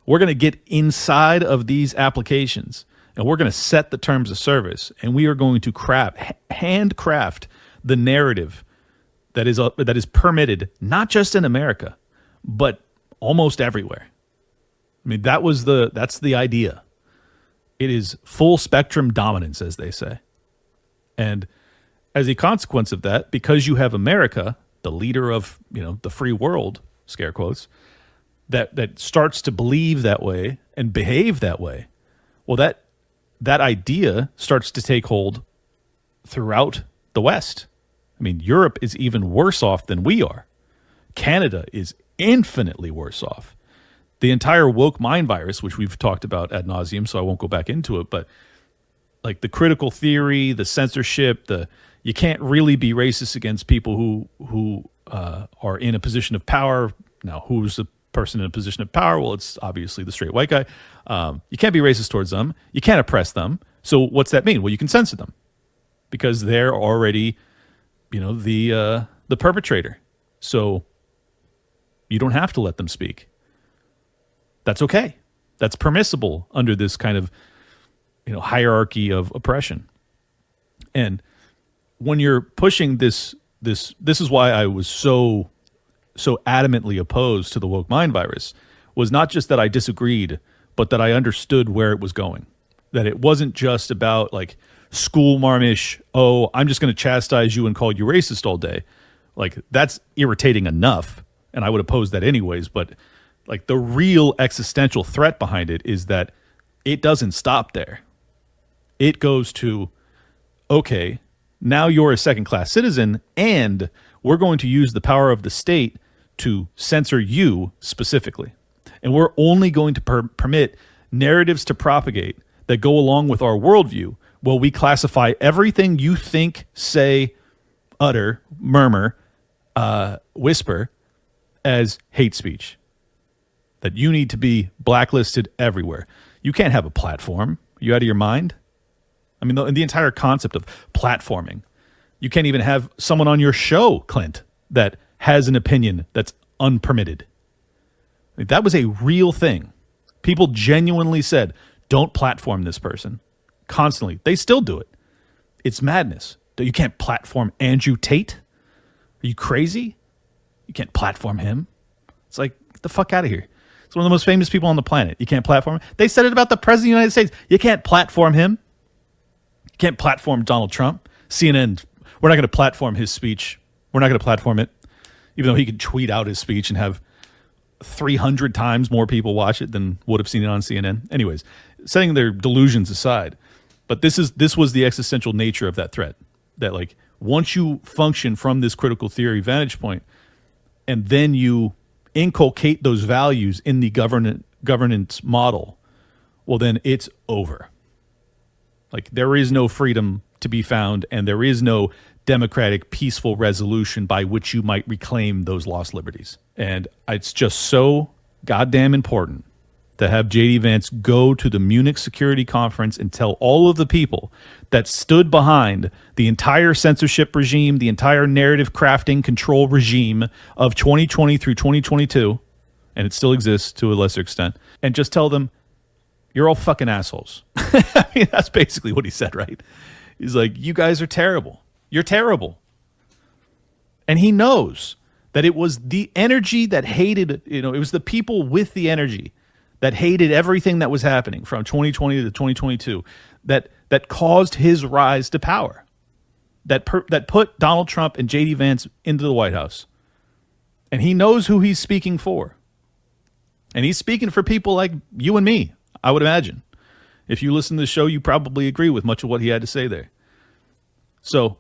[SPEAKER 2] We're going to get inside of these applications and we're going to set the terms of service and we are going to handcraft the narrative that is permitted, not just in America, but almost everywhere. I mean, that's the idea. It is full spectrum dominance, as they say. And as a consequence of that, because you have America, the leader of, the free world, scare quotes, that starts to believe that way and behave that way, well, that idea starts to take hold throughout the West. I mean, Europe is even worse off than we are. Canada is infinitely worse off. The entire woke mind virus, which we've talked about ad nauseum, so I won't go back into it, but like the critical theory, the censorship, you can't really be racist against people who are in a position of power. Now, who's the person in a position of power? Well, it's obviously the straight white guy. You can't be racist towards them. You can't oppress them. So what's that mean? Well, you can censor them because they're already, the perpetrator. So you don't have to let them speak. That's okay. That's permissible under this kind of, hierarchy of oppression. And when you're pushing this is why I was so adamantly opposed to the woke mind virus, was not just that I disagreed, but that I understood where it was going. That it wasn't just about like school marmish, oh, I'm just going to chastise you and call you racist all day. Like, that's irritating enough, and I would oppose that anyways, but like the real existential threat behind it is that it doesn't stop there. It goes to, okay, now you're a second-class citizen, and we're going to use the power of the state to censor you specifically. And we're only going to permit narratives to propagate that go along with our worldview. Well, we classify everything you think, say, utter, murmur, whisper as hate speech. That you need to be blacklisted everywhere. You can't have a platform. Are you out of your mind? I mean, the entire concept of platforming. You can't even have someone on your show, Clint, that has an opinion that's unpermitted. Like, that was a real thing. People genuinely said, don't platform this person. Constantly. They still do it. It's madness. You can't platform Andrew Tate. Are you crazy? You can't platform him. It's like, get the fuck out of here. It's one of the most famous people on the planet. You can't platform him. They said it about the President of the United States. You can't platform him. You can't platform Donald Trump. CNN, we're not going to platform his speech. We're not going to platform it. Even though he could tweet out his speech and have 300 times more people watch it than would have seen it on CNN. Anyways, setting their delusions aside. But this was the existential nature of that threat. That like once you function from this critical theory vantage point, and then you inculcate those values in the governance model, well, then it's over. Like, there is no freedom to be found, and there is no democratic, peaceful resolution by which you might reclaim those lost liberties. And it's just so goddamn important to have J.D. Vance go to the Munich Security Conference and tell all of the people that stood behind the entire censorship regime, the entire narrative crafting control regime of 2020 through 2022, and it still exists to a lesser extent, and just tell them, you're all fucking assholes. I mean, that's basically what he said, right? He's like, you guys are terrible. You're terrible. And he knows that it was the energy that hated, it was the people with the energy that hated everything that was happening from 2020 to 2022 that caused his rise to power, that put Donald Trump and J.D. Vance into the White House. And he knows who he's speaking for. And he's speaking for people like you and me, I would imagine. If you listen to the show, you probably agree with much of what he had to say there. So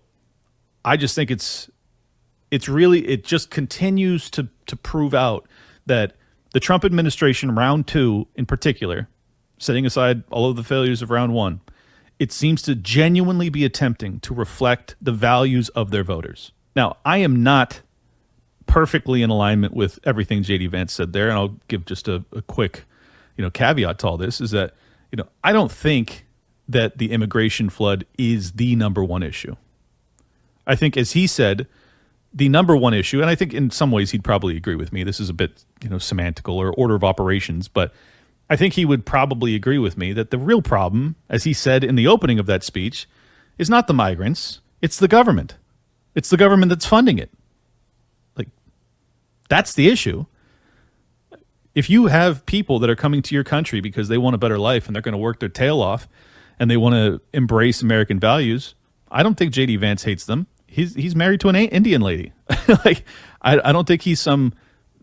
[SPEAKER 2] I just think it just continues to prove out that the Trump administration, round two in particular, setting aside all of the failures of round one, it seems to genuinely be attempting to reflect the values of their voters. Now, I am not perfectly in alignment with everything JD Vance said there. And I'll give just a quick, caveat to all this is that, I don't think that the immigration flood is the number one issue. I think, as he said, the number one issue, and I think in some ways he'd probably agree with me. This is a bit, semantical or order of operations, but I think he would probably agree with me that the real problem, as he said in the opening of that speech, is not the migrants, it's the government. It's the government that's funding it. Like, that's the issue. If you have people that are coming to your country because they want a better life and they're going to work their tail off and they want to embrace American values, I don't think JD Vance hates them. He's married to an Indian lady. Like, I don't think he's some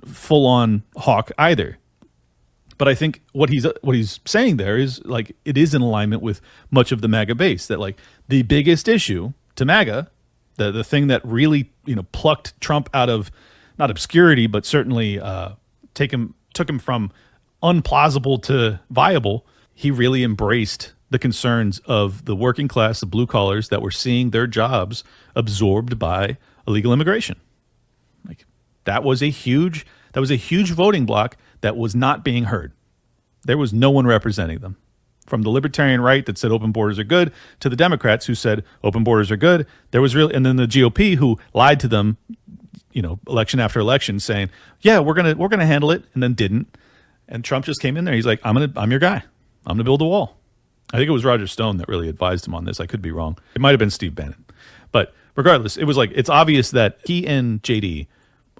[SPEAKER 2] full-on hawk either. But I think what he's saying there is, like, it is in alignment with much of the MAGA base, that, like, the biggest issue to MAGA, the thing that really, plucked Trump out of not obscurity, but certainly took him from unplausible to viable, he really embraced the concerns of the working class, the blue collars that were seeing their jobs absorbed by illegal immigration. Like, that was a huge voting bloc that was not being heard. There was no one representing them. From the libertarian right that said open borders are good to the Democrats who said open borders are good, and then the GOP who lied to them, election after election, saying, yeah, we're gonna handle it, and then didn't. And Trump just came in there. He's like, I'm your guy. I'm gonna build a wall. I think it was Roger Stone that really advised him on this. I could be wrong. It might have been Steve Bannon. But regardless, it was like, it's obvious that he and JD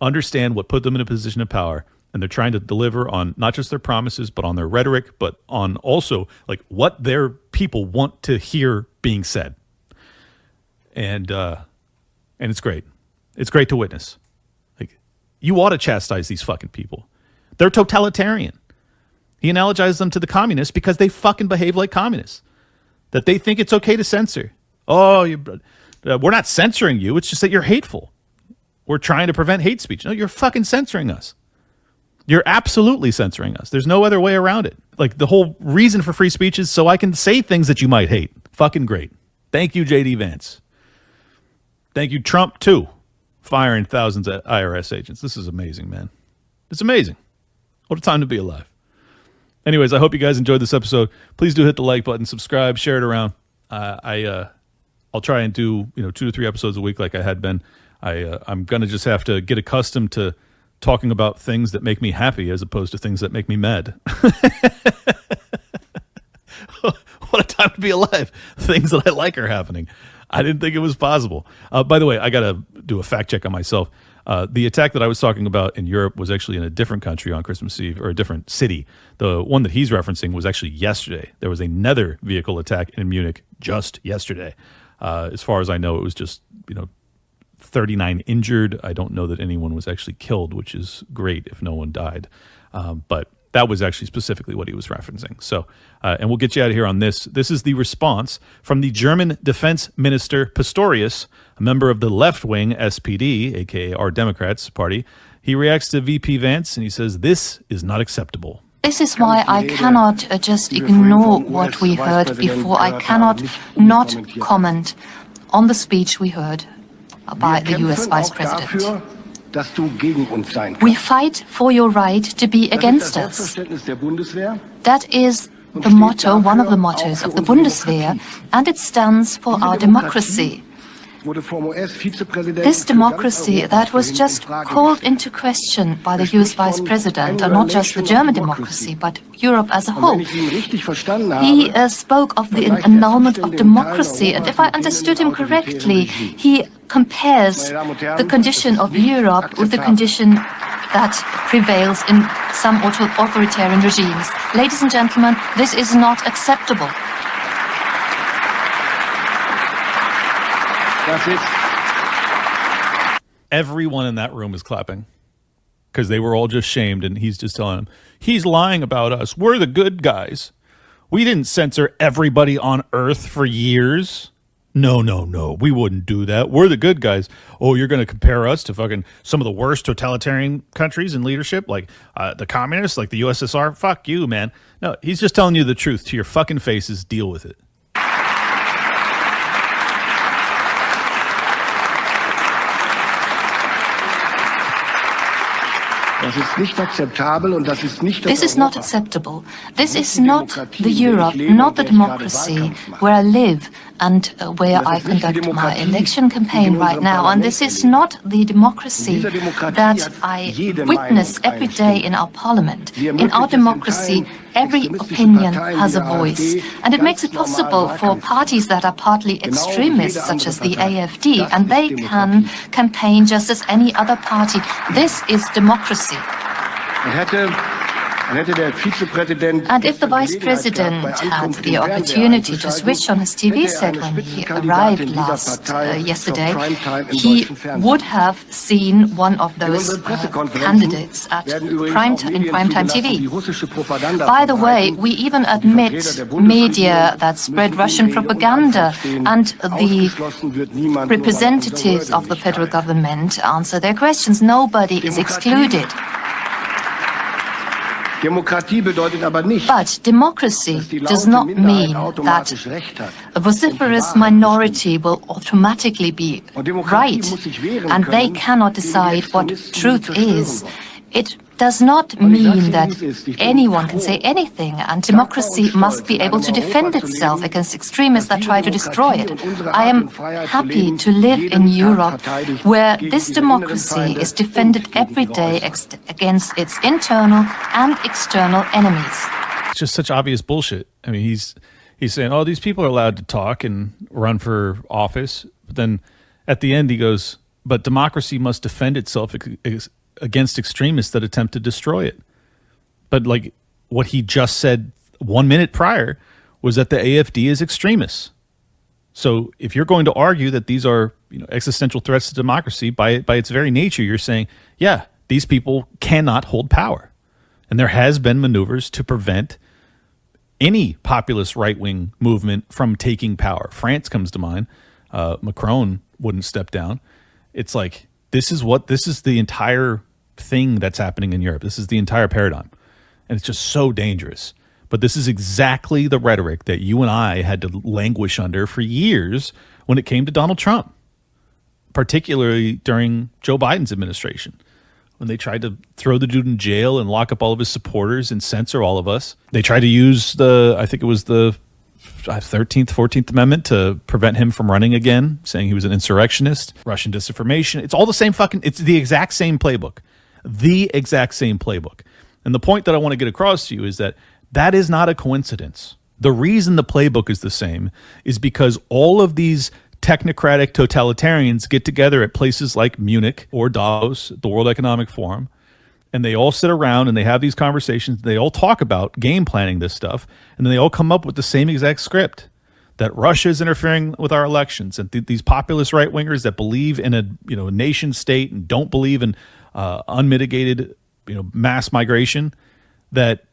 [SPEAKER 2] understand what put them in a position of power, and they're trying to deliver on not just their promises, but on their rhetoric, but on also, like, what their people want to hear being said. And it's great. It's great to witness. Like, you ought to chastise these fucking people. They're totalitarian. He analogizes them to the communists because they fucking behave like communists. That they think it's okay to censor. Oh, we're not censoring you. It's just that you're hateful. We're trying to prevent hate speech. No, you're fucking censoring us. You're absolutely censoring us. There's no other way around it. Like, the whole reason for free speech is so I can say things that you might hate. Fucking great. Thank you, JD Vance. Thank you, Trump, too. Firing thousands of IRS agents. This is amazing, man. It's amazing. What a time to be alive. Anyways, I hope you guys enjoyed this episode. Please do hit the like button, subscribe, share it around. I'll try and do 2 to 3 episodes a week like I had been. I'm gonna just have to get accustomed to talking about things that make me happy as opposed to things that make me mad. What a time to be alive. Things that I like are happening. I didn't think it was possible. By the way, I got to do a fact check on myself. The attack that I was talking about in Europe was actually in a different country on Christmas Eve, or a different city. The one that he's referencing was actually yesterday. There was another vehicle attack in Munich just yesterday. As far as I know, it was just, 39 injured. I don't know that anyone was actually killed, which is great if no one died. But that was actually specifically what he was referencing. So, and we'll get you out of here on this. This is the response from the German Defense Minister Pistorius, a member of the left-wing SPD, aka our Democrats party. He reacts to VP Vance and he says, "This is not acceptable."
[SPEAKER 7] This is why I cannot just ignore what we heard before. I cannot not comment on the speech we heard by the US Vice President. We fight for your right to be against us. That is the motto, one of the mottos of the Bundeswehr, and it stands for our democracy. This democracy that was just called into question by the US Vice President, and not just the German democracy, but Europe as a whole. He spoke of the annulment of democracy, and if I understood him correctly, he compares the condition of Europe with the condition that prevails in some authoritarian regimes. Ladies and gentlemen, this is not acceptable.
[SPEAKER 2] Everyone in that room is clapping because they were all just shamed, and he's just telling them, he's lying about us. We're the good guys. We didn't censor everybody on Earth for years. No, we wouldn't do that. We're the good guys. Oh, you're going to compare us to fucking some of the worst totalitarian countries in leadership, like the communists, like the USSR? Fuck you, man. No, he's just telling you the truth to your fucking faces. Deal with it.
[SPEAKER 7] This is not acceptable. This is not the Europe, not the democracy where I live and where I conduct my election campaign right now. And this is not the democracy that I witness every day in our parliament. In our democracy, every opinion has a voice. And it makes it possible for parties that are partly extremist, such as the AfD, and they can campaign just as any other party. This is democracy. And if the Vice President had the opportunity to switch on his TV set when he arrived yesterday, he would have seen one of those candidates in primetime TV. By the way, we even admit media that spread Russian propaganda, and the representatives of the federal government answer their questions. Nobody is excluded. But democracy does not mean that a vociferous minority will automatically be right, and they cannot decide what truth is. It does not mean that anyone can say anything, and democracy must be able to defend itself against extremists that try to destroy it. I am happy to live in Europe where this democracy is defended every day against its internal and external enemies.
[SPEAKER 2] It's just such obvious bullshit. I mean, he's saying, oh, these people are allowed to talk and run for office. But then at the end he goes, but democracy must defend itself against extremists that attempt to destroy it. But like what he just said 1 minute prior was that the AfD is extremists. So if you're going to argue that these are, existential threats to democracy, by its very nature, you're saying, yeah, these people cannot hold power. And there has been maneuvers to prevent any populist right-wing movement from taking power. France comes to mind. Macron wouldn't step down. It's like, this is the entire thing that's happening in Europe. This is the entire paradigm. And it's just so dangerous. But this is exactly the rhetoric that you and I had to languish under for years when it came to Donald Trump, particularly during Joe Biden's administration, when they tried to throw the dude in jail and lock up all of his supporters and censor all of us. They tried to use I think it was the 13th, 14th Amendment to prevent him from running again, saying he was an insurrectionist, Russian disinformation. It's all the same it's the exact same playbook. The exact same playbook. And the point that I want to get across to you is that is not a coincidence. The reason the playbook is the same is because all of these technocratic totalitarians get together at places like Munich or Davos, the World Economic Forum, and they all sit around and they have these conversations. They all talk about game planning this stuff, and then they all come up with the same exact script, that Russia is interfering with our elections, and these populist right-wingers that believe in a nation state and don't believe in unmitigated mass migration, that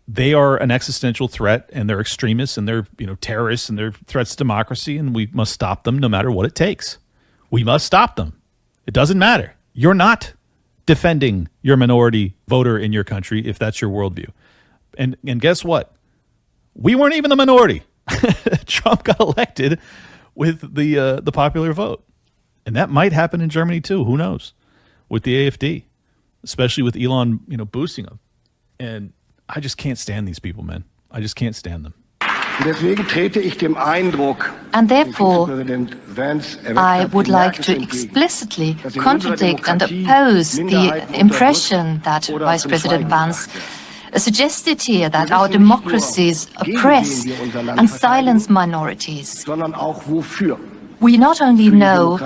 [SPEAKER 2] they are an existential threat, and they're extremists, and they're terrorists, and they're threats to democracy, and we must stop them no matter what it takes. We must stop them. It doesn't matter. You're not defending your minority voter in your country if that's your worldview. And guess what? We weren't even the minority. Trump got elected with the popular vote. And that might happen in Germany too. Who knows? With the AfD, especially with Elon, boosting them. And I just can't stand these people, man. I just can't stand them.
[SPEAKER 7] And therefore, I would like to explicitly contradict and oppose the impression that Vice President Vance suggested here, that our democracies oppress and silence minorities. We not only know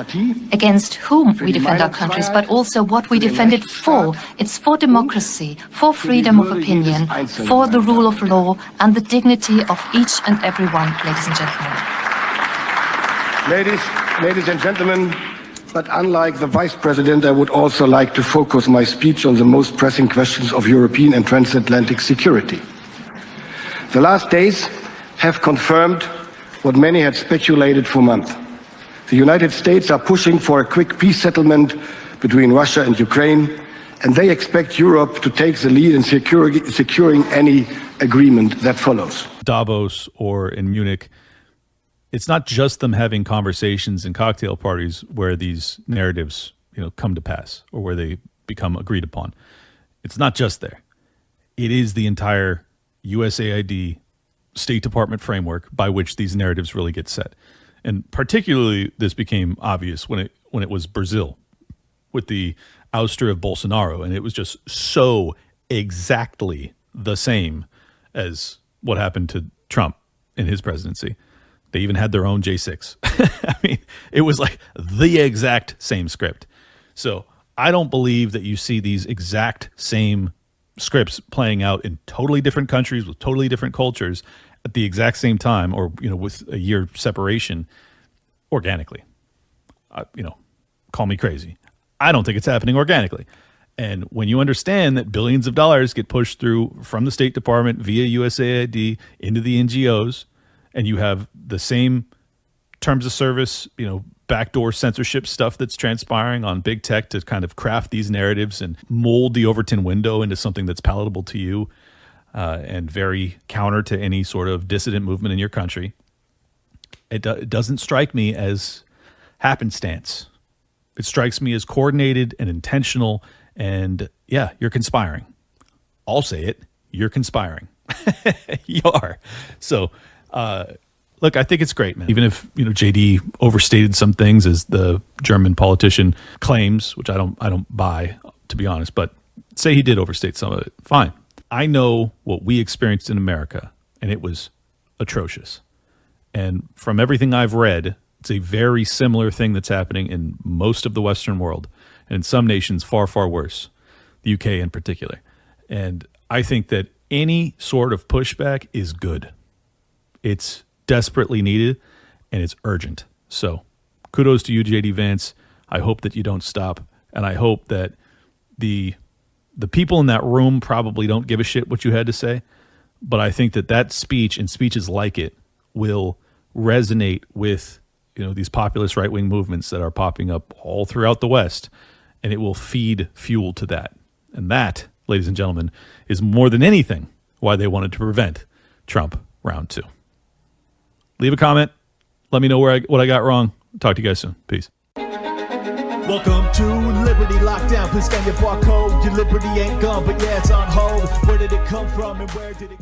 [SPEAKER 7] against whom we defend our countries, but also what we defend it for. It's for democracy, for freedom of opinion, for the rule of law, and the dignity of each and every one, ladies and gentlemen.
[SPEAKER 8] Ladies and gentlemen, but unlike the Vice President, I would also like to focus my speech on the most pressing questions of European and transatlantic security. The last days have confirmed what many had speculated for months. The United States are pushing for a quick peace settlement between Russia and Ukraine, and they expect Europe to take the lead in securing any agreement that follows.
[SPEAKER 2] Davos or in Munich, it's not just them having conversations and cocktail parties where these narratives, come to pass or where they become agreed upon. It's not just there. It is the entire USAID State Department framework by which these narratives really get set. And particularly this became obvious when it was Brazil with the ouster of Bolsonaro, and it was just so exactly the same as what happened to Trump in his presidency. They even had their own J6. I mean, it was like the exact same script. So I don't believe that you see these exact same scripts playing out in totally different countries with totally different cultures at the exact same time, or, you know, with a year separation organically. You know, call me crazy. I don't think it's happening organically. And when you understand that billions of dollars get pushed through from the State Department via USAID into the NGOs, and you have the same terms of service, you know, backdoor censorship stuff that's transpiring on big tech to kind of craft these narratives and mold the Overton window into something that's palatable to you, and very counter to any sort of dissident movement in your country, it doesn't strike me as happenstance. It strikes me as coordinated and intentional, and yeah, you're conspiring. I'll say it. You're conspiring. You are. So, look, I think it's great, man. Even if, you know, JD overstated some things, as the German politician claims, which I don't buy, to be honest, but say he did overstate some of it. Fine. I know what we experienced in America, and it was atrocious. And from everything I've read, it's a very similar thing that's happening in most of the Western world, and in some nations far, far worse, the UK in particular. And I think that any sort of pushback is good. It's desperately needed, and it's urgent. So kudos to you, JD Vance. I hope that you don't stop, and I hope that the people in that room probably don't give a shit what you had to say, but I think that speech and speeches like it will resonate with, you know, these populist right-wing movements that are popping up all throughout the West, and it will feed fuel to that. And that, ladies and gentlemen, is more than anything why they wanted to prevent Trump round 2. Leave a comment. Let me know what I got wrong. Talk to you guys soon. Peace.
[SPEAKER 9] Welcome to Liberty Lockdown. Please scan your barcode. Your liberty ain't gone, but yeah, it's on hold. Where did it come from and where did it go?